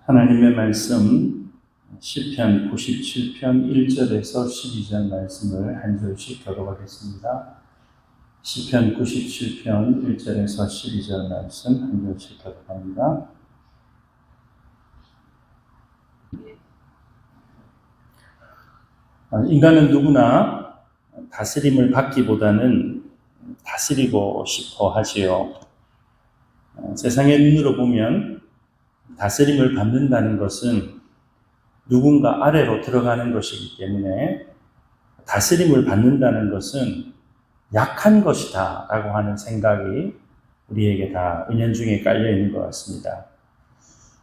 하나님의 말씀 시편 97편 1절에서 12절 말씀을 한 절씩 교독하겠습니다. 시편 97편 1절에서 12절 말씀 한 절씩 교독합니다. 인간은 누구나 다스림을 받기보다는 다스리고 싶어 하지요. 세상의 눈으로 보면 다스림을 받는다는 것은 누군가 아래로 들어가는 것이기 때문에 다스림을 받는다는 것은 약한 것이다 라고 하는 생각이 우리에게 다 은연중에 깔려 있는 것 같습니다.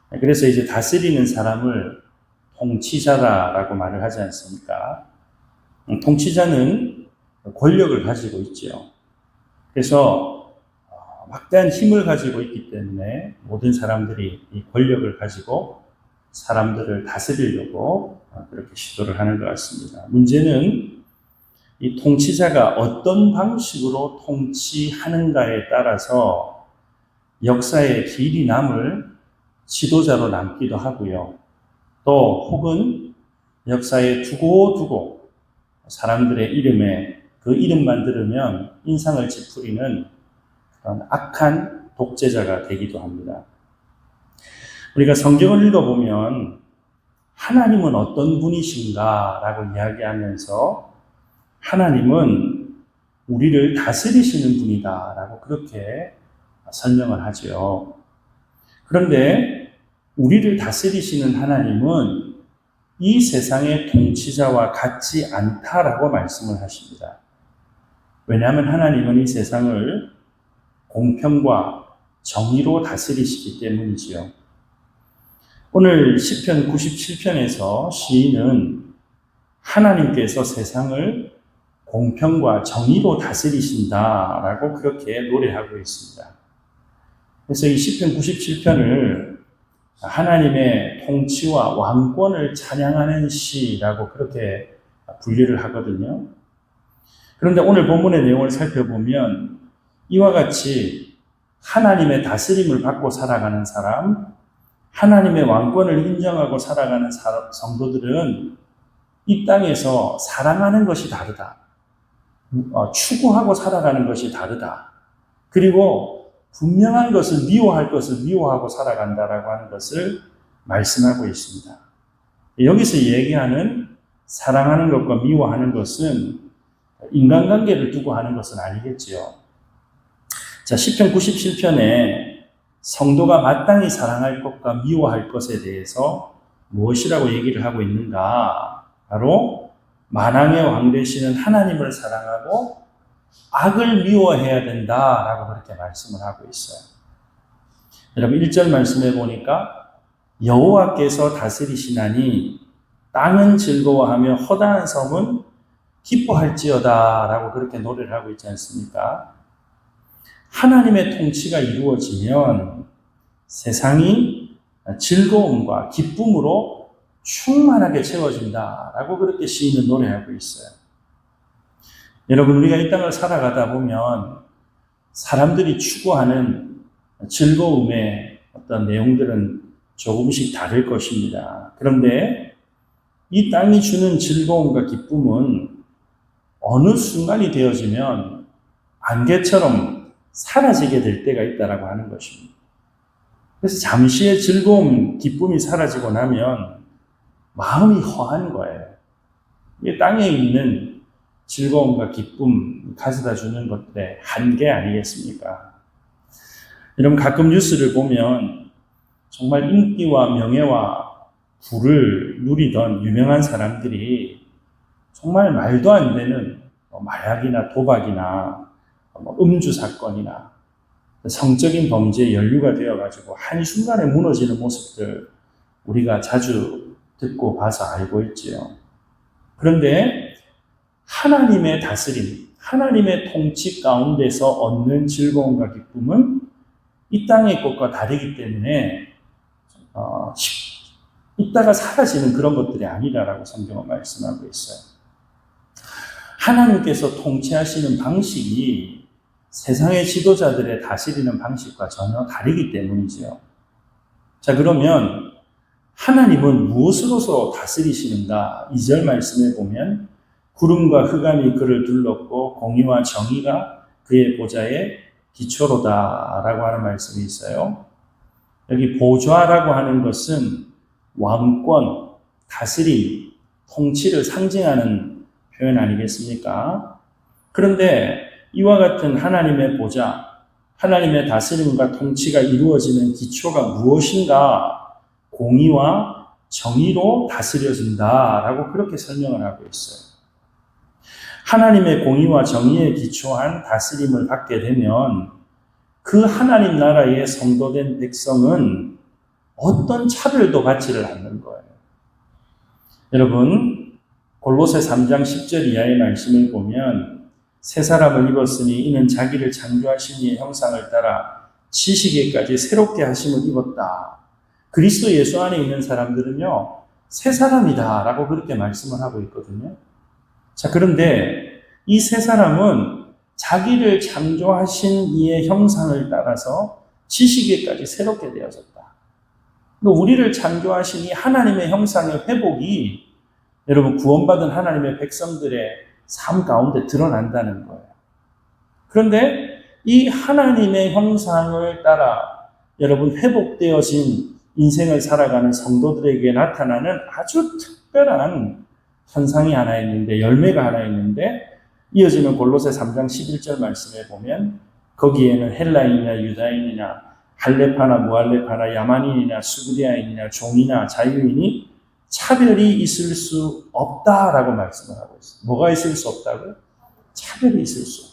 그래서 이제 다스리는 사람을 통치자라고 말을 하지 않습니까? 통치자는 권력을 가지고 있죠. 그래서 막대한 힘을 가지고 있기 때문에 모든 사람들이 이 권력을 가지고 사람들을 다스리려고 그렇게 시도를 하는 것 같습니다. 문제는 이 통치자가 어떤 방식으로 통치하는가에 따라서 역사에 길이 남을 지도자로 남기도 하고요. 또 혹은 역사에 두고두고 사람들의 이름에 그 이름만 들으면 인상을 찌푸리는 그런 악한 독재자가 되기도 합니다. 우리가 성경을 읽어보면 하나님은 어떤 분이신가 라고 이야기하면서 하나님은 우리를 다스리시는 분이다 라고 그렇게 설명을 하죠. 그런데 우리를 다스리시는 하나님은 이 세상의 통치자와 같지 않다라고 말씀을 하십니다. 왜냐하면 하나님은 이 세상을 공평과 정의로 다스리시기 때문이지요. 오늘 시편 97편에서 시인은 하나님께서 세상을 공평과 정의로 다스리신다라고 그렇게 노래하고 있습니다. 그래서 이 시편 97편을 하나님의 통치와 왕권을 찬양하는 시라고 그렇게 분류를 하거든요. 그런데 오늘 본문의 내용을 살펴보면 이와 같이 하나님의 다스림을 받고 살아가는 사람, 하나님의 왕권을 인정하고 살아가는 성도들은 이 땅에서 사랑하는 것이 다르다. 추구하고 살아가는 것이 다르다. 그리고 분명한 것을 미워할 것을 미워하고 살아간다라고 하는 것을 말씀하고 있습니다. 여기서 얘기하는 사랑하는 것과 미워하는 것은 인간관계를 두고 하는 것은 아니겠지요. 자, 시편 97편에 성도가 마땅히 사랑할 것과 미워할 것에 대해서 무엇이라고 얘기를 하고 있는가? 바로 만왕의 왕 되시는 하나님을 사랑하고 악을 미워해야 된다라고 그렇게 말씀을 하고 있어요. 여러분 1절 말씀해 보니까 여호와께서 다스리시나니 땅은 즐거워하며 허다한 섬은 기뻐할지어다라고 그렇게 노래를 하고 있지 않습니까? 하나님의 통치가 이루어지면 세상이 즐거움과 기쁨으로 충만하게 채워진다라고 그렇게 시인은 노래하고 있어요. 여러분, 우리가 이 땅을 살아가다 보면 사람들이 추구하는 즐거움의 어떤 내용들은 조금씩 다를 것입니다. 그런데 이 땅이 주는 즐거움과 기쁨은 어느 순간이 되어지면 안개처럼 사라지게 될 때가 있다라고 하는 것입니다. 그래서 잠시의 즐거움, 기쁨이 사라지고 나면 마음이 허한 거예요. 이 땅에 있는 즐거움과 기쁨 가져다 주는 것들의 한계 아니겠습니까? 여러분 가끔 뉴스를 보면 정말 인기와 명예와 부를 누리던 유명한 사람들이 정말 말도 안 되는 마약이나 도박이나 음주 사건이나 성적인 범죄에 연루가 되어가지고 한순간에 무너지는 모습들 우리가 자주 듣고 봐서 알고 있지요. 그런데 하나님의 다스림, 하나님의 통치 가운데서 얻는 즐거움과 기쁨은 이 땅의 것과 다르기 때문에 이따가 사라지는 그런 것들이 아니라고 성경은 말씀하고 있어요. 하나님께서 통치하시는 방식이 세상의 지도자들의 다스리는 방식과 전혀 다르기 때문이지요. 자, 그러면 하나님은 무엇으로서 다스리시는가? 2절 말씀에 보면 구름과 흑암이 그를 둘렀고 공의와 정의가 그의 보좌의 기초로다라고 하는 말씀이 있어요. 여기 보좌라고 하는 것은 왕권, 다스림, 통치를 상징하는 표현 아니겠습니까? 그런데 이와 같은 하나님의 보좌, 하나님의 다스림과 통치가 이루어지는 기초가 무엇인가? 공의와 정의로 다스려진다라고 그렇게 설명을 하고 있어요. 하나님의 공의와 정의에 기초한 다스림을 받게 되면 그 하나님 나라의 성도된 백성은 어떤 차별도 받지를 않는 거예요. 여러분, 골로새 3장 10절 이하의 말씀을 보면 새 사람을 입었으니 이는 자기를 창조하신 이의 형상을 따라 지식에까지 새롭게 하심을 입었다. 그리스도 예수 안에 있는 사람들은요, 새 사람이다 라고 그렇게 말씀을 하고 있거든요. 자, 그런데 이 새 사람은 자기를 창조하신 이의 형상을 따라서 지식에까지 새롭게 되어졌다. 우리를 창조하신 이 하나님의 형상의 회복이 여러분 구원받은 하나님의 백성들의 삶 가운데 드러난다는 거예요. 그런데 이 하나님의 형상을 따라 여러분 회복되어진 인생을 살아가는 성도들에게 나타나는 아주 특별한 현상이 하나 있는데, 열매가 하나 있는데, 이어지는 골로새 3장 11절 말씀에 보면 거기에는 헬라인이나 유다인이나 할레파나 무할레파나 야만인이나 수구디아인이나 종이나 자유인이 차별이 있을 수 없다라고 말씀을 하고 있습니다. 뭐가 있을 수 없다고요? 차별이 있을 수 없다.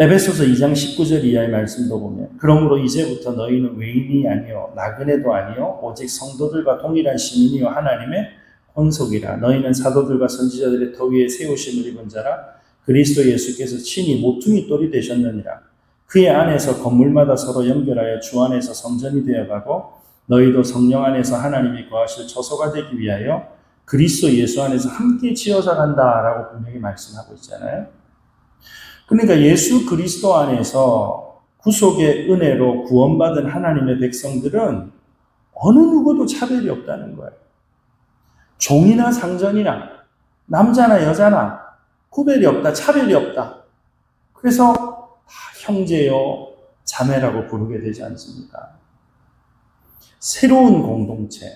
에베소서 2장 19절 이하의 말씀도 보면 그러므로 이제부터 너희는 외인이 아니요 나그네도 아니요 오직 성도들과 동일한 시민이요 하나님의 혼속이라. 너희는 사도들과 선지자들의 터 위에 세우심을 입은 자라. 그리스도 예수께서 친히 모퉁이 돌이 되셨느니라. 그의 안에서 건물마다 서로 연결하여 주 안에서 성전이 되어가고 너희도 성령 안에서 하나님이 거하실 처소가 되기 위하여 그리스도 예수 안에서 함께 지어져 간다라고 분명히 말씀하고 있잖아요. 그러니까 예수 그리스도 안에서 구속의 은혜로 구원받은 하나님의 백성들은 어느 누구도 차별이 없다는 거예요. 종이나 상전이나 남자나 여자나 구별이 없다, 차별이 없다. 그래서 다 형제요, 자매라고 부르게 되지 않습니까? 새로운 공동체.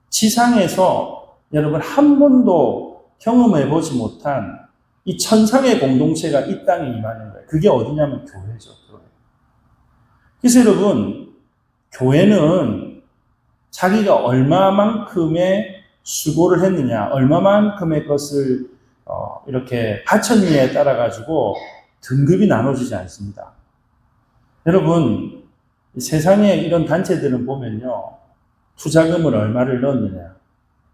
지상에서 여러분 한 번도 경험해보지 못한 이 천상의 공동체가 이 땅에 임하는 거예요. 그게 어디냐면 교회죠. 교회. 그래서 여러분, 교회는 자기가 얼마만큼의 수고를 했느냐, 얼마만큼의 것을 이렇게 바쳤느냐에 따라 가지고 등급이 나눠지지 않습니다. 여러분, 세상에 이런 단체들은 보면요, 투자금을 얼마를 넣었느냐,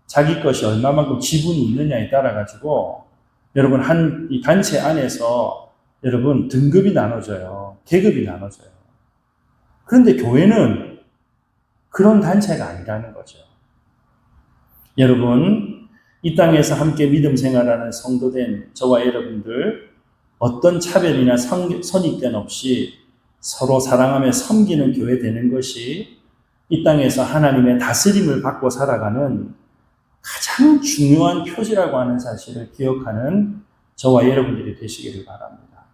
자기 것이 얼마만큼 지분이 있느냐에 따라 가지고 여러분 이 단체 안에서 여러분 등급이 나눠져요. 계급이 나눠져요. 그런데 교회는 그런 단체가 아니라는 거죠. 여러분, 이 땅에서 함께 믿음 생활하는 성도된 저와 여러분들 어떤 차별이나 선입견 없이 서로 사랑하며 섬기는 교회 되는 것이 이 땅에서 하나님의 다스림을 받고 살아가는 가장 중요한 표지라고 하는 사실을 기억하는 저와 여러분들이 되시기를 바랍니다.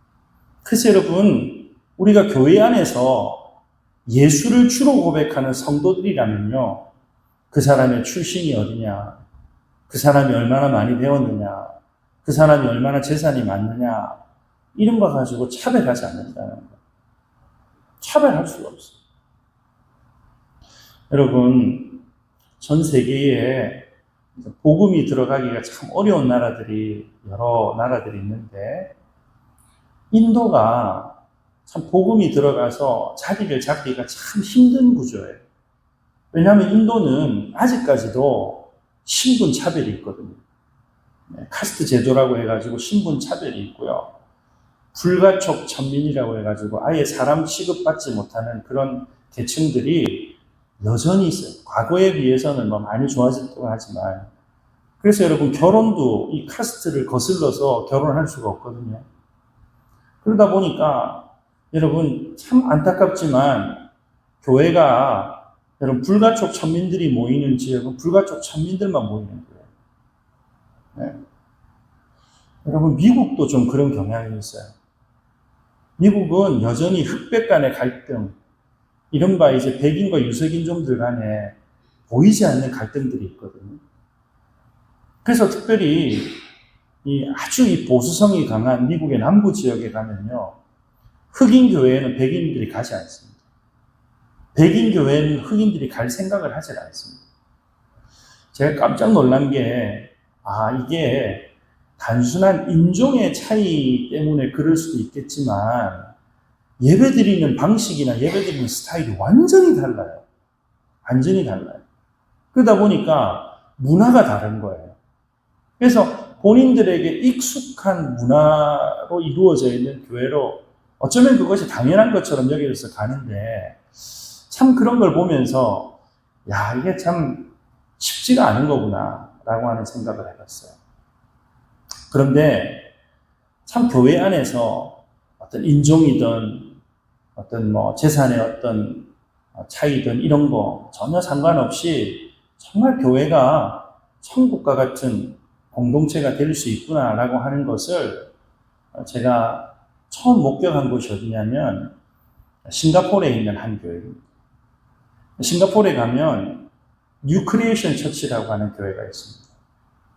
그래서 여러분, 우리가 교회 안에서 예수를 주로 고백하는 성도들이라면요, 그 사람의 출신이 어디냐, 그 사람이 얼마나 많이 배웠느냐, 그 사람이 얼마나 재산이 많느냐, 이런 거 가지고 차별하지 않는다는 거예요. 차별할 수가 없어요. 여러분, 전 세계에 복음이 들어가기가 참 어려운 나라들이 여러 나라들이 있는데 인도가 참 복음이 들어가서 자리를 잡기가 참 힘든 구조예요. 왜냐하면 인도는 아직까지도 신분 차별이 있거든요. 카스트 제도라고 해가지고 신분 차별이 있고요. 불가촉 천민이라고 해가지고 아예 사람 취급받지 못하는 그런 계층들이 여전히 있어요. 과거에 비해서는 뭐 많이 좋아졌다고 하지만. 그래서 여러분, 결혼도 이 카스트를 거슬러서 결혼할 수가 없거든요. 그러다 보니까 여러분 참 안타깝지만 교회가 여러분, 불가촉 천민들이 모이는 지역은 불가촉 천민들만 모이는 거예요. 네. 여러분, 미국도 좀 그런 경향이 있어요. 미국은 여전히 흑백 간의 갈등, 이른바 이제 백인과 유색인종들 간에 보이지 않는 갈등들이 있거든요. 그래서 특별히 아주 이 보수성이 강한 미국의 남부 지역에 가면요, 흑인 교회에는 백인들이 가지 않습니다. 백인 교회는 흑인들이 갈 생각을 하지 않습니다. 제가 깜짝 놀란 게, 이게 단순한 인종의 차이 때문에 그럴 수도 있겠지만, 예배드리는 방식이나 예배드리는 스타일이 완전히 달라요. 완전히 달라요. 그러다 보니까 문화가 다른 거예요. 그래서 본인들에게 익숙한 문화로 이루어져 있는 교회로 어쩌면 그것이 당연한 것처럼 여겨져서 가는데, 참 그런 걸 보면서 이게 참 쉽지가 않은 거구나 라고 하는 생각을 해봤어요. 그런데 참 교회 안에서 어떤 인종이든 어떤 재산의 어떤 차이든 이런 거 전혀 상관없이 정말 교회가 천국과 같은 공동체가 될 수 있구나라고 하는 것을 제가 처음 목격한 곳이 어디냐면 싱가포르에 있는 한 교회입니다. 싱가포르에 가면 뉴 크리에이션 처치라고 하는 교회가 있습니다.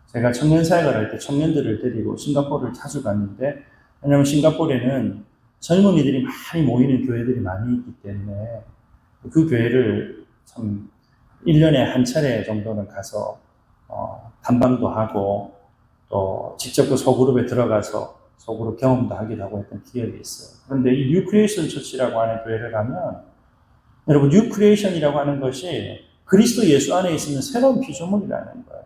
제가 청년 사역을 할 때 청년들을 데리고 싱가포르를 자주 갔는데, 왜냐하면 싱가포르에는 젊은이들이 많이 모이는 교회들이 많이 있기 때문에 그 교회를 참 1년에 한 차례 정도는 가서 탐방도 하고 또 직접 그 소그룹에 들어가서 소그룹 경험도 하기도 하고 했던 기억이 있어요. 그런데 이 뉴 크리에이션 처치라고 하는 교회를 가면, 여러분, 뉴 크리에이션이라고 하는 것이 그리스도 예수 안에 있으면 새로운 피조물이라는 거예요.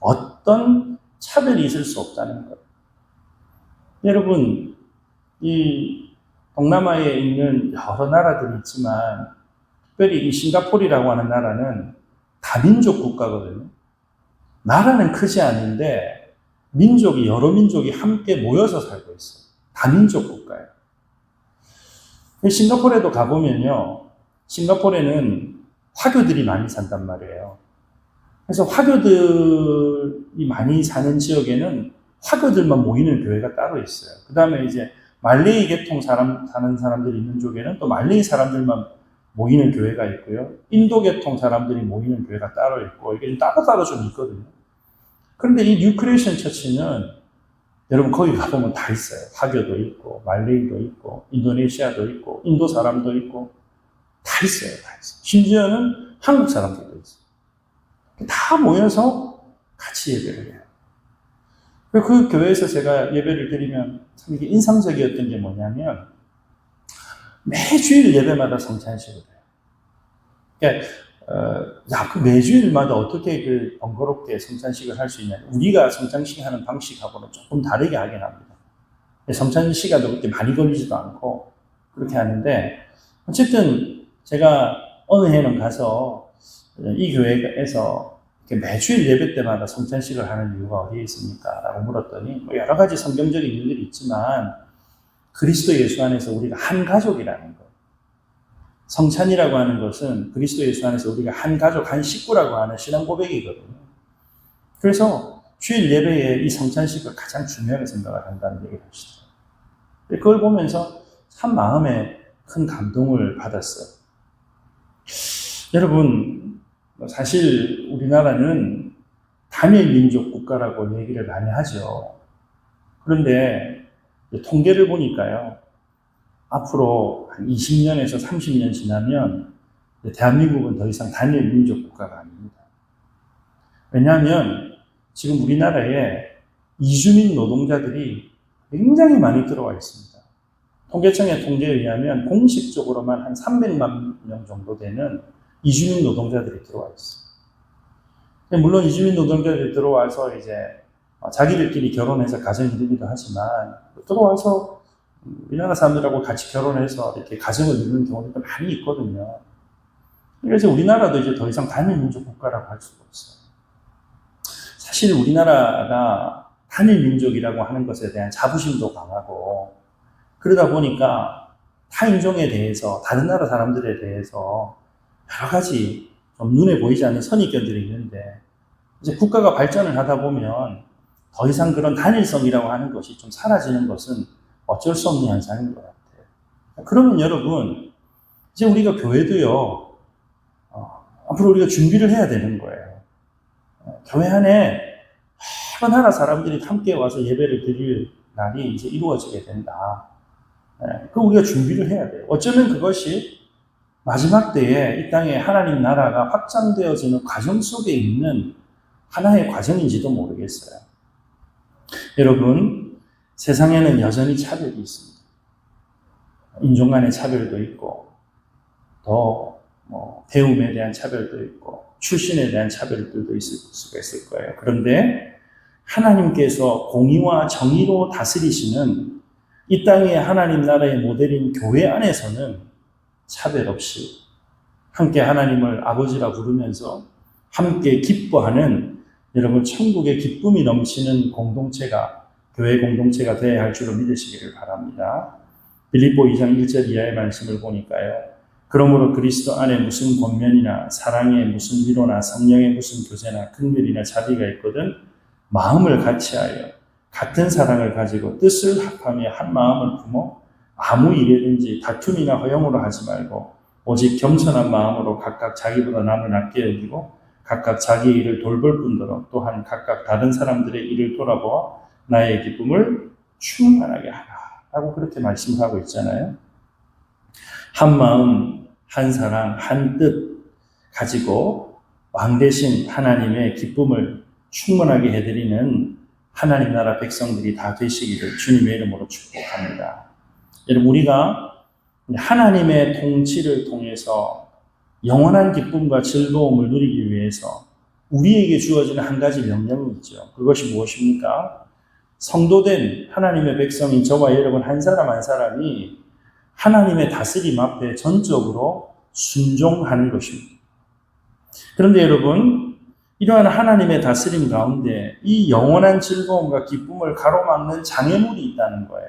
어떤 차별이 있을 수 없다는 거예요. 여러분, 이 동남아에 있는 여러 나라들이 있지만 특별히 이 싱가포르라고 하는 나라는 다민족 국가거든요. 나라는 크지 않은데 여러 민족이 함께 모여서 살고 있어요. 다민족 국가예요. 싱가포르에도 가보면요, 싱가포르에는 화교들이 많이 산단 말이에요. 그래서 화교들이 많이 사는 지역에는 화교들만 모이는 교회가 따로 있어요. 그 다음에 이제 말레이 계통 사는 사람들이 있는 쪽에는 또 말레이 사람들만 모이는 교회가 있고요. 인도 계통 사람들이 모이는 교회가 따로 있고, 이게 따로따로 좀 있거든요. 그런데 이 뉴 크리에이션 처치는 여러분 거기 가보면 다 있어요. 화교도 있고, 말레이도 있고, 인도네시아도 있고, 인도 사람도 있고, 다 있어요. 다 있어요. 심지어는 한국 사람들도 있어요. 다 모여서 같이 예배를 해요. 그 교회에서 제가 예배를 드리면 참 이게 인상적이었던 게 뭐냐면, 매주일 예배마다 성찬식을 해요. 그러니까 그 매주일마다 어떻게 그 번거롭게 성찬식을 할 수 있냐. 우리가 성찬식 하는 방식하고는 조금 다르게 하긴 합니다. 성찬식 시간도 그렇게 많이 걸리지도 않고 그렇게 하는데, 어쨌든 제가 어느 해는 가서 이 교회에서 매주일 예배 때마다 성찬식을 하는 이유가 어디에 있습니까? 라고 물었더니 여러 가지 성경적인 이유들이 있지만 그리스도 예수 안에서 우리가 한 가족이라는 거예요. 성찬이라고 하는 것은 그리스도 예수 안에서 우리가 한 가족, 한 식구라고 하는 신앙 고백이거든요. 그래서 주일 예배에 이 성찬식을 가장 중요하게 생각을 한다는 얘기를 하시더라고요. 그걸 보면서 참 마음에 큰 감동을 받았어요. 여러분, 사실 우리나라는 단일 민족 국가라고 얘기를 많이 하죠. 그런데 통계를 보니까요, 앞으로 한 20년에서 30년 지나면 대한민국은 더 이상 단일 민족 국가가 아닙니다. 왜냐하면 지금 우리나라에 이주민 노동자들이 굉장히 많이 들어와 있습니다. 통계청의 통계에 의하면 공식적으로만 한 300만 명 정도 되는 이주민 노동자들이 들어와 있어요. 물론 이주민 노동자들이 들어와서 이제 자기들끼리 결혼해서 가정이 되기도 하지만, 들어와서 우리나라 사람들하고 같이 결혼해서 이렇게 가정을 이루는 경우도 많이 있거든요. 그래서 우리나라도 이제 더 이상 단일 민족 국가라고 할 수가 없어요. 사실 우리나라가 단일 민족이라고 하는 것에 대한 자부심도 강하고, 그러다 보니까 타인종에 대해서, 다른 나라 사람들에 대해서 여러 가지 좀 눈에 보이지 않는 선입견들이 있는데 이제 국가가 발전을 하다 보면 더 이상 그런 단일성이라고 하는 것이 좀 사라지는 것은 어쩔 수 없는 현상인 것 같아요. 그러면 여러분, 이제 우리가 교회도요, 앞으로 우리가 준비를 해야 되는 거예요. 교회 안에 여러 나라 사람들이 함께 와서 예배를 드릴 날이 이제 이루어지게 된다. 그 우리가 준비를 해야 돼요. 어쩌면 그것이 마지막 때에 이 땅에 하나님 나라가 확장되어지는 과정 속에 있는 하나의 과정인지도 모르겠어요. 여러분, 세상에는 여전히 차별이 있습니다. 인종 간의 차별도 있고, 또 배움에 대한 차별도 있고, 출신에 대한 차별들도 있을 수가 있을 거예요. 그런데 하나님께서 공의와 정의로 다스리시는 이 땅의 하나님 나라의 모델인 교회 안에서는 차별 없이 함께 하나님을 아버지라 부르면서 함께 기뻐하는 여러분 천국의 기쁨이 넘치는 공동체가 교회 공동체가 되어야 할 줄로 믿으시기를 바랍니다. 빌립보 2장 1절 이하의 말씀을 보니까요. 그러므로 그리스도 안에 무슨 권면이나 사랑에 무슨 위로나 성령에 무슨 교제나 긍휼이나 자비가 있거든 마음을 같이하여 같은 사랑을 가지고 뜻을 합하며 한 마음을 품어 아무 일이든지 다툼이나 허용으로 하지 말고 오직 겸손한 마음으로 각각 자기보다 남을 낮게 여기고 각각 자기의 일을 돌볼 뿐더러 또한 각각 다른 사람들의 일을 돌아보아 나의 기쁨을 충만하게 하라 라고 그렇게 말씀하고 있잖아요. 한 마음, 한 사랑, 한 뜻 가지고 왕 대신 하나님의 기쁨을 충만하게 해드리는 하나님 나라 백성들이 다 되시기를 주님의 이름으로 축복합니다. 여러분, 우리가 하나님의 통치를 통해서 영원한 기쁨과 즐거움을 누리기 위해서 우리에게 주어지는 한 가지 명령이 있죠. 그것이 무엇입니까? 성도된 하나님의 백성인 저와 여러분 한 사람 한 사람이 하나님의 다스림 앞에 전적으로 순종하는 것입니다. 그런데 여러분, 이러한 하나님의 다스림 가운데 이 영원한 즐거움과 기쁨을 가로막는 장애물이 있다는 거예요.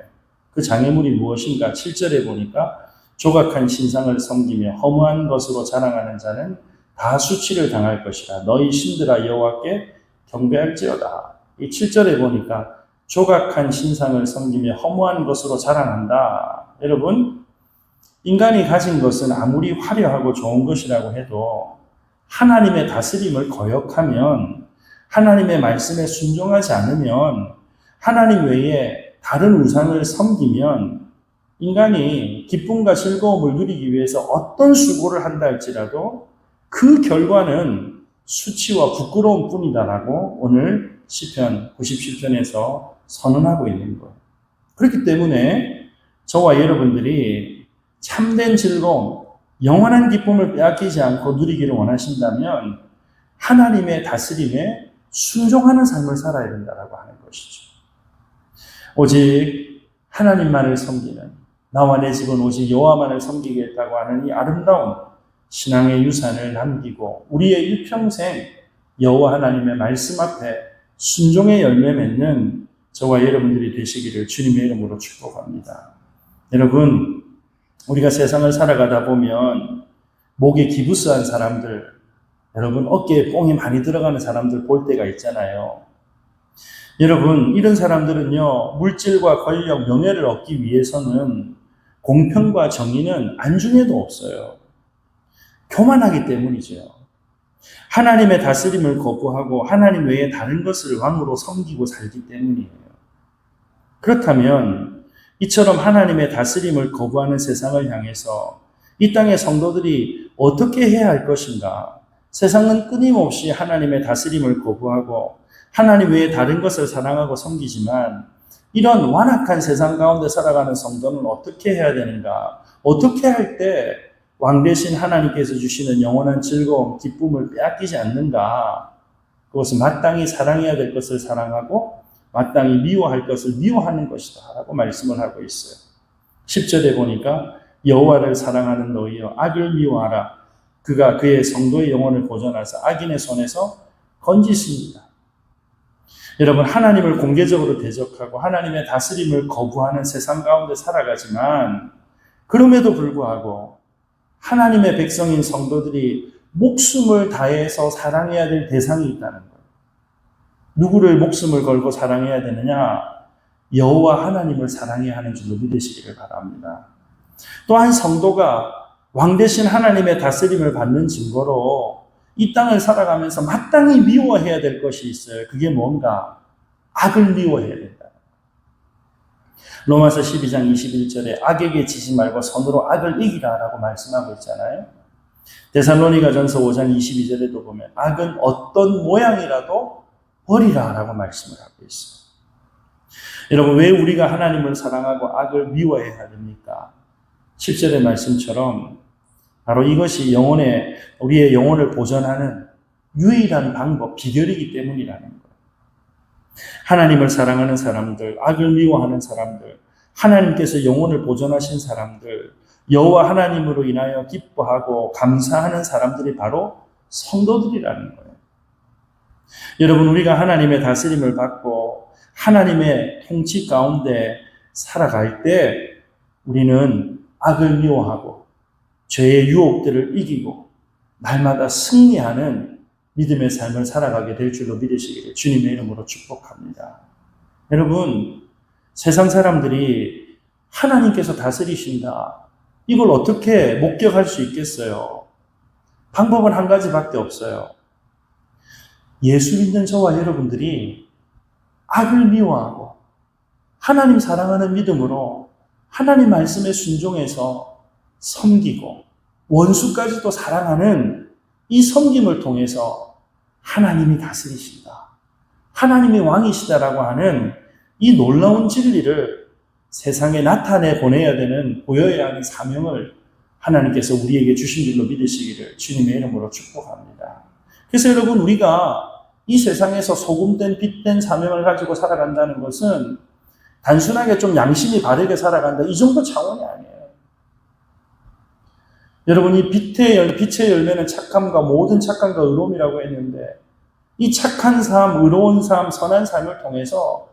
그 장애물이 무엇인가? 7절에 보니까 조각한 신상을 섬기며 허무한 것으로 자랑하는 자는 다 수치를 당할 것이라. 너희 신들아 여호와께 경배할지어다. 이 7절에 보니까 조각한 신상을 섬기며 허무한 것으로 자랑한다. 여러분, 인간이 가진 것은 아무리 화려하고 좋은 것이라고 해도 하나님의 다스림을 거역하면, 하나님의 말씀에 순종하지 않으면, 하나님 외에 다른 우상을 섬기면 인간이 기쁨과 즐거움을 누리기 위해서 어떤 수고를 한다 할지라도 그 결과는 수치와 부끄러움 뿐이다라고 오늘 시편 97편에서 선언하고 있는 거예요. 그렇기 때문에 저와 여러분들이 참된 즐거움, 영원한 기쁨을 빼앗기지 않고 누리기를 원하신다면 하나님의 다스림에 순종하는 삶을 살아야 된다고 하는 것이죠. 오직 하나님만을 섬기는, 나와 내 집은 오직 여호와만을 섬기겠다고 하는 이 아름다운 신앙의 유산을 남기고 우리의 일평생 여호와 하나님의 말씀 앞에 순종의 열매 맺는 저와 여러분들이 되시기를 주님의 이름으로 축복합니다. 여러분, 우리가 세상을 살아가다 보면 목에 기부스한 사람들, 여러분 어깨에 뽕이 많이 들어가는 사람들 볼 때가 있잖아요. 여러분, 이런 사람들은요, 물질과 권력, 명예를 얻기 위해서는 공평과 정의는 안중에도 없어요. 교만하기 때문이죠. 하나님의 다스림을 거부하고 하나님 외에 다른 것을 왕으로 섬기고 살기 때문이에요. 그렇다면 이처럼 하나님의 다스림을 거부하는 세상을 향해서 이 땅의 성도들이 어떻게 해야 할 것인가? 세상은 끊임없이 하나님의 다스림을 거부하고 하나님 외에 다른 것을 사랑하고 섬기지만 이런 완악한 세상 가운데 살아가는 성도는 어떻게 해야 되는가? 어떻게 할 때 왕 대신 하나님께서 주시는 영원한 즐거움, 기쁨을 빼앗기지 않는가? 그것은 마땅히 사랑해야 될 것을 사랑하고 마땅히 미워할 것을 미워하는 것이다 라고 말씀을 하고 있어요. 10절에 보니까 여호와를 사랑하는 너희여 악을 미워하라. 그가 그의 성도의 영혼을 보존하사 악인의 손에서 건지십니다. 여러분, 하나님을 공개적으로 대적하고 하나님의 다스림을 거부하는 세상 가운데 살아가지만 그럼에도 불구하고 하나님의 백성인 성도들이 목숨을 다해서 사랑해야 될 대상이 있다는 거예요. 누구를 목숨을 걸고 사랑해야 되느냐? 여호와 하나님을 사랑해야 하는 줄로 믿으시기를 바랍니다. 또한 성도가 왕 대신 하나님의 다스림을 받는 증거로 이 땅을 살아가면서 마땅히 미워해야 될 것이 있어요. 그게 뭔가? 악을 미워해야 된다. 로마서 12장 21절에 악에게 지지 말고 선으로 악을 이기라 라고 말씀하고 있잖아요. 데살로니가전서 5장 22절에도 보면 악은 어떤 모양이라도 버리라 라고 말씀을 하고 있어요. 여러분, 왜 우리가 하나님을 사랑하고 악을 미워해야 됩니까? 10절의 말씀처럼 바로 이것이 우리의 영혼을 보존하는 유일한 방법, 비결이기 때문이라는 거예요. 하나님을 사랑하는 사람들, 악을 미워하는 사람들, 하나님께서 영혼을 보존하신 사람들, 여호와 하나님으로 인하여 기뻐하고 감사하는 사람들이 바로 성도들이라는 거예요. 여러분, 우리가 하나님의 다스림을 받고 하나님의 통치 가운데 살아갈 때 우리는 악을 미워하고 죄의 유혹들을 이기고 날마다 승리하는 믿음의 삶을 살아가게 될 줄로 믿으시기를 주님의 이름으로 축복합니다. 여러분, 세상 사람들이 하나님께서 다스리신다, 이걸 어떻게 목격할 수 있겠어요? 방법은 한 가지밖에 없어요. 예수 믿는 저와 여러분들이 악을 미워하고 하나님 사랑하는 믿음으로 하나님 말씀에 순종해서 섬기고 원수까지도 사랑하는 이 섬김을 통해서 하나님이 다스리신다, 하나님이 왕이시다라고 하는 이 놀라운 진리를 세상에 나타내 보여야 하는 사명을 하나님께서 우리에게 주신 줄로 믿으시기를 주님의 이름으로 축복합니다. 그래서 여러분, 우리가 이 세상에서 소금된 빛된 사명을 가지고 살아간다는 것은 단순하게 좀 양심이 바르게 살아간다, 이 정도 차원이 아니에요. 여러분, 이 빛의 열매는 착함과 모든 착함과 의로움이라고 했는데, 이 착한 삶, 의로운 삶, 선한 삶을 통해서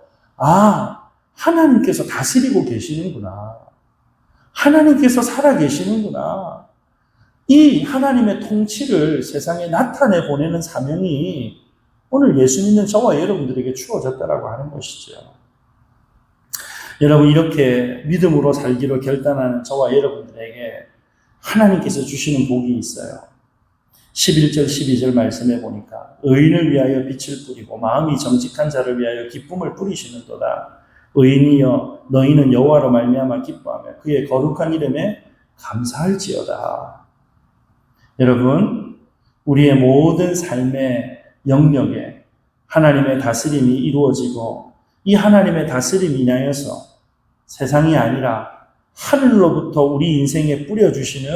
하나님께서 다스리고 계시는구나, 하나님께서 살아 계시는구나, 이 하나님의 통치를 세상에 나타내 보내는 사명이 오늘 예수 믿는 저와 여러분들에게 주어졌다라고 하는 것이죠. 여러분, 이렇게 믿음으로 살기로 결단하는 저와 여러분들에게 하나님께서 주시는 복이 있어요. 11절 12절 말씀해 보니까 의인을 위하여 빛을 뿌리고 마음이 정직한 자를 위하여 기쁨을 뿌리시는도다. 의인이여, 너희는 여호와로 말미암아 기뻐하며 그의 거룩한 이름에 감사할지어다. 여러분, 우리의 모든 삶의 영역에 하나님의 다스림이 이루어지고 이 하나님의 다스림 인하여서 세상이 아니라 하늘로부터 우리 인생에 뿌려주시는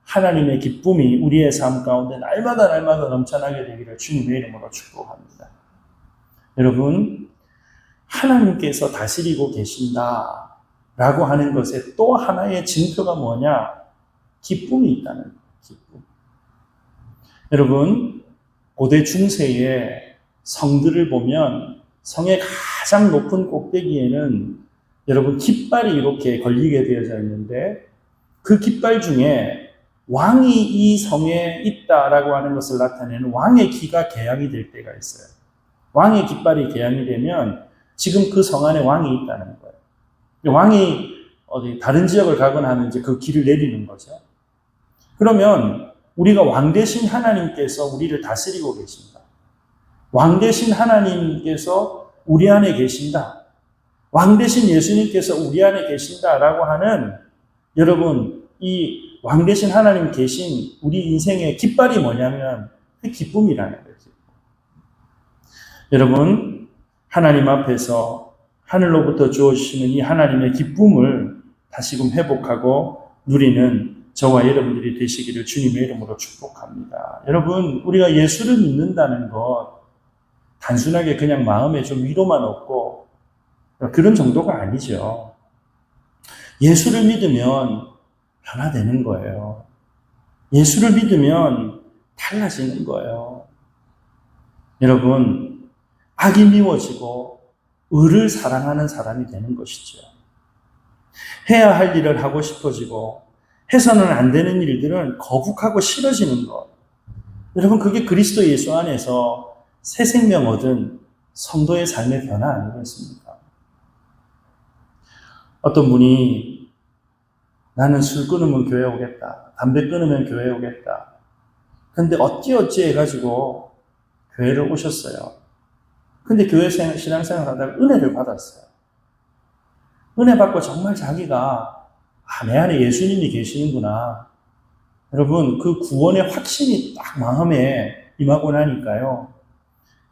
하나님의 기쁨이 우리의 삶 가운데 날마다 넘쳐나게 되기를 주님의 이름으로 축복합니다. 여러분, 하나님께서 다스리고 계신다라고 하는 것에 또 하나의 증표가 뭐냐? 기쁨이 있다는 거예요. 기쁨. 여러분, 고대 중세의 성들을 보면 성의 가장 높은 꼭대기에는 여러분 깃발이 이렇게 걸리게 되어져 있는데, 그 깃발 중에 왕이 이 성에 있다라고 하는 것을 나타내는 왕의 기가 개양이 될 때가 있어요. 왕의 깃발이 개양이 되면 지금 그 성 안에 왕이 있다는 거예요. 왕이 다른 지역을 가거나 하면 이제 그 길을 내리는 거죠. 그러면 우리가 왕 대신 하나님께서 우리를 다스리고 계신다, 왕 대신 하나님께서 우리 안에 계신다, 왕 대신 예수님께서 우리 안에 계신다라고 하는, 여러분, 이 왕 대신 하나님 계신 우리 인생의 깃발이 뭐냐면 그 기쁨이라는 거예요. 여러분, 하나님 앞에서 하늘로부터 주어주시는 이 하나님의 기쁨을 다시금 회복하고 누리는 저와 여러분들이 되시기를 주님의 이름으로 축복합니다. 여러분, 우리가 예수를 믿는다는 것 단순하게 그냥 마음에 좀 위로만 얻고 그런 정도가 아니죠. 예수를 믿으면 변화되는 거예요. 예수를 믿으면 달라지는 거예요. 여러분, 악이 미워지고 의를 사랑하는 사람이 되는 것이죠. 해야 할 일을 하고 싶어지고 해서는 안 되는 일들은 거북하고 싫어지는 것. 여러분, 그게 그리스도 예수 안에서 새 생명 얻은 성도의 삶의 변화 아니겠습니까? 어떤 분이 나는 술 끊으면 교회 오겠다. 담배 끊으면 교회 오겠다. 근데 어찌어찌 해가지고 교회를 오셨어요. 근데 교회 신앙생활 하다가 은혜를 받았어요. 은혜 받고 정말 자기가 내 안에 예수님이 계시는구나. 여러분, 그 구원의 확신이 딱 마음에 임하고 나니까요.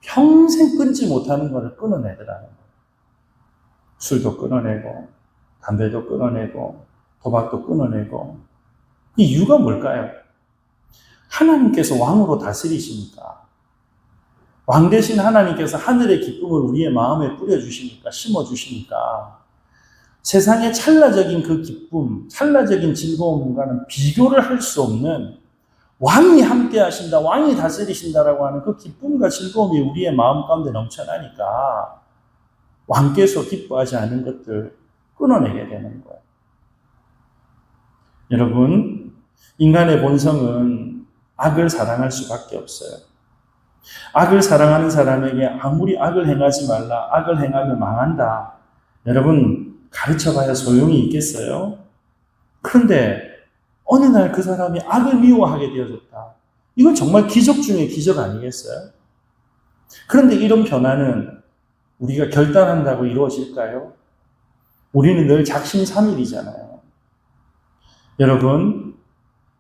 평생 끊지 못하는 것을 끊어내더라는 거예요. 술도 끊어내고, 담배도 끊어내고, 도박도 끊어내고. 그 이유가 뭘까요? 하나님께서 왕으로 다스리시니까. 왕 대신 하나님께서 하늘의 기쁨을 우리의 마음에 뿌려주시니까, 심어주시니까, 세상의 찰나적인 그 기쁨, 찰나적인 즐거움과는 비교를 할 수 없는 왕이 함께 하신다, 왕이 다스리신다라고 하는 그 기쁨과 즐거움이 우리의 마음 가운데 넘쳐나니까 왕께서 기뻐하지 않은 것들 끊어내게 되는 거예요. 여러분, 인간의 본성은 악을 사랑할 수밖에 없어요. 악을 사랑하는 사람에게 아무리 악을 행하지 말라, 악을 행하면 망한다. 여러분, 가르쳐봐야 소용이 있겠어요? 그런데 어느 날 그 사람이 악을 미워하게 되어졌다. 이건 정말 기적 중에 기적 아니겠어요? 그런데 이런 변화는 우리가 결단한다고 이루어질까요? 우리는 늘 작심삼일이잖아요. 여러분,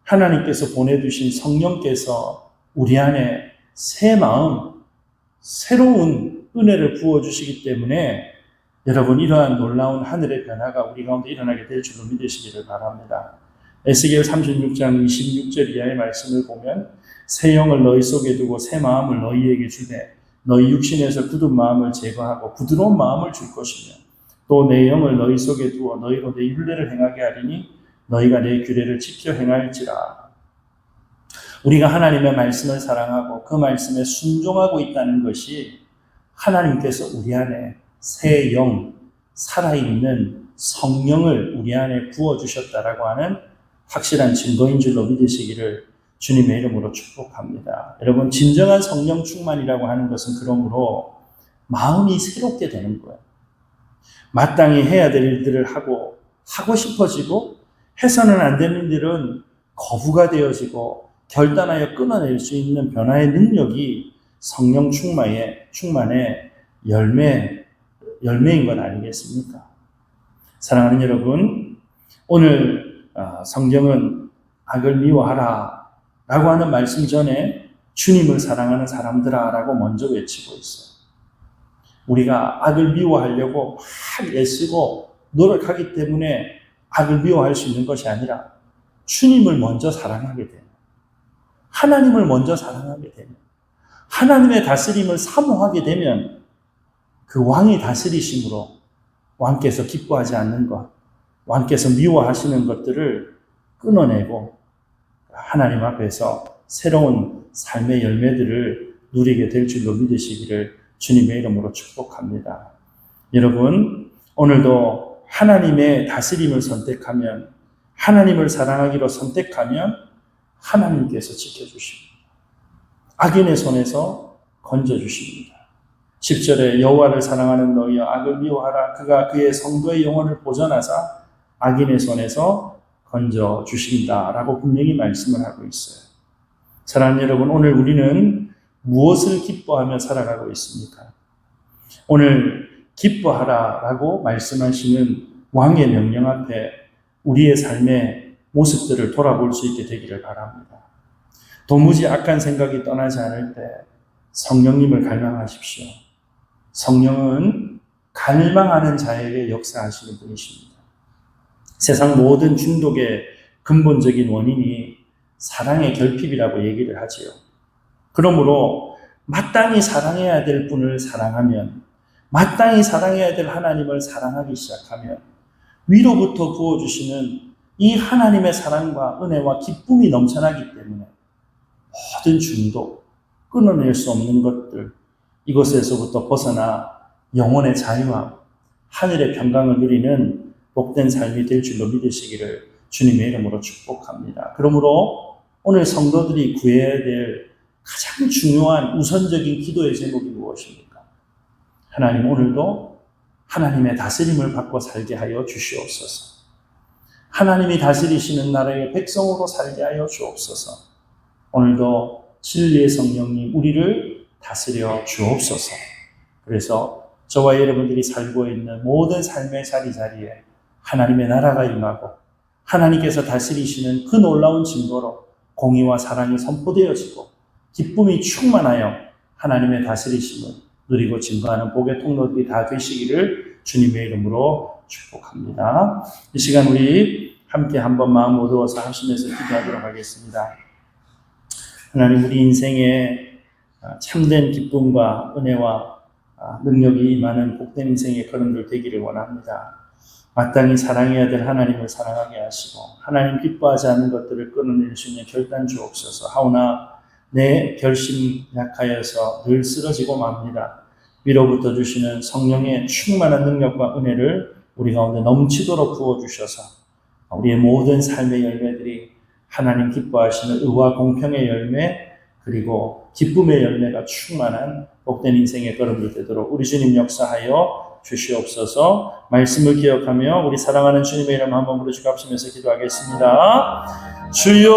하나님께서 보내주신 성령께서 우리 안에 새 마음, 새로운 은혜를 부어주시기 때문에 여러분, 이러한 놀라운 하늘의 변화가 우리 가운데 일어나게 될 줄로 믿으시기를 바랍니다. 에스겔 36장 26절 이하의 말씀을 보면 새 영을 너희 속에 두고 새 마음을 너희에게 주되 너희 육신에서 굳은 마음을 제거하고 부드러운 마음을 줄 것이며 또 내 영을 너희 속에 두어 너희로 내 율례를 행하게 하리니 너희가 내 규례를 지켜 행할지라. 우리가 하나님의 말씀을 사랑하고 그 말씀에 순종하고 있다는 것이 하나님께서 우리 안에 새 영, 살아있는 성령을 우리 안에 부어주셨다라고 하는 확실한 증거인 줄로 믿으시기를 주님의 이름으로 축복합니다. 여러분, 진정한 성령 충만이라고 하는 것은 그러므로 마음이 새롭게 되는 거예요. 마땅히 해야 될 일들을 하고 싶어지고 해서는 안 되는 일은 거부가 되어지고 결단하여 끊어낼 수 있는 변화의 능력이 성령 충만의 열매인 것 아니겠습니까? 사랑하는 여러분, 오늘 성경은 악을 미워하라 라고 하는 말씀 전에 주님을 사랑하는 사람들아 라고 먼저 외치고 있어요. 우리가 악을 미워하려고 막 애쓰고 노력하기 때문에 악을 미워할 수 있는 것이 아니라 주님을 먼저 사랑하게 되면, 하나님을 먼저 사랑하게 되면, 하나님의 다스림을 사모하게 되면 그 왕이 다스리심으로 왕께서 기뻐하지 않는 것, 왕께서 미워하시는 것들을 끊어내고 하나님 앞에서 새로운 삶의 열매들을 누리게 될 줄로 믿으시기를 주님의 이름으로 축복합니다. 여러분, 오늘도 하나님의 다스림을 선택하면, 하나님을 사랑하기로 선택하면 하나님께서 지켜주십니다. 악인의 손에서 건져주십니다. 10절에 여호와를 사랑하는 너희여 악을 미워하라. 그가 그의 성도의 영혼을 보전하사 악인의 손에서 건져주신다 라고 분명히 말씀을 하고 있어요. 사랑하는 여러분, 오늘 우리는 무엇을 기뻐하며 살아가고 있습니까? 오늘 기뻐하라 라고 말씀하시는 왕의 명령 앞에 우리의 삶의 모습들을 돌아볼 수 있게 되기를 바랍니다. 도무지 악한 생각이 떠나지 않을 때 성령님을 갈망하십시오. 성령은 갈망하는 자에게 역사하시는 분이십니다. 세상 모든 중독의 근본적인 원인이 사랑의 결핍이라고 얘기를 하지요. 그러므로 마땅히 사랑해야 될 분을 사랑하면, 마땅히 사랑해야 될 하나님을 사랑하기 시작하면 위로부터 부어주시는 이 하나님의 사랑과 은혜와 기쁨이 넘쳐나기 때문에 모든 중독, 끊어낼 수 없는 것들, 이것에서부터 벗어나 영혼의 자유함, 하늘의 평강을 누리는 복된 삶이 될 줄로 믿으시기를 주님의 이름으로 축복합니다. 그러므로 오늘 성도들이 구해야 될 가장 중요한 우선적인 기도의 제목이 무엇입니까? 하나님, 오늘도 하나님의 다스림을 받고 살게 하여 주시옵소서. 하나님이 다스리시는 나라의 백성으로 살게 하여 주옵소서. 오늘도 진리의 성령님 우리를 다스려 주옵소서. 그래서 저와 여러분들이 살고 있는 모든 삶의 자리자리에 하나님의 나라가 임하고 하나님께서 다스리시는 그 놀라운 증거로 공의와 사랑이 선포되어지고 기쁨이 충만하여 하나님의 다스리심을 누리고 증거하는 복의 통로들이 다 되시기를 주님의 이름으로 축복합니다. 이 시간 우리 함께 한번 마음 어두워서 하시면서 기도하도록 하겠습니다. 하나님, 우리 인생에 참된 기쁨과 은혜와 능력이 임하는 복된 인생의 걸음들 되기를 원합니다. 마땅히 사랑해야 될 하나님을 사랑하게 하시고 하나님 기뻐하지 않는 것들을 끊어낼 수 있는 결단 주옵소서. 하오나 내 결심이 약하여서 늘 쓰러지고 맙니다. 위로부터 주시는 성령의 충만한 능력과 은혜를 우리 가운데 넘치도록 부어주셔서 우리의 모든 삶의 열매들이 하나님 기뻐하시는 의와 공평의 열매 그리고 기쁨의 열매가 충만한 복된 인생의 걸음이 되도록 우리 주님 역사하여 주시옵소서. 말씀을 기억하며 우리 사랑하는 주님의 이름 한번 부르시고 합심해서 기도하겠습니다. 주여!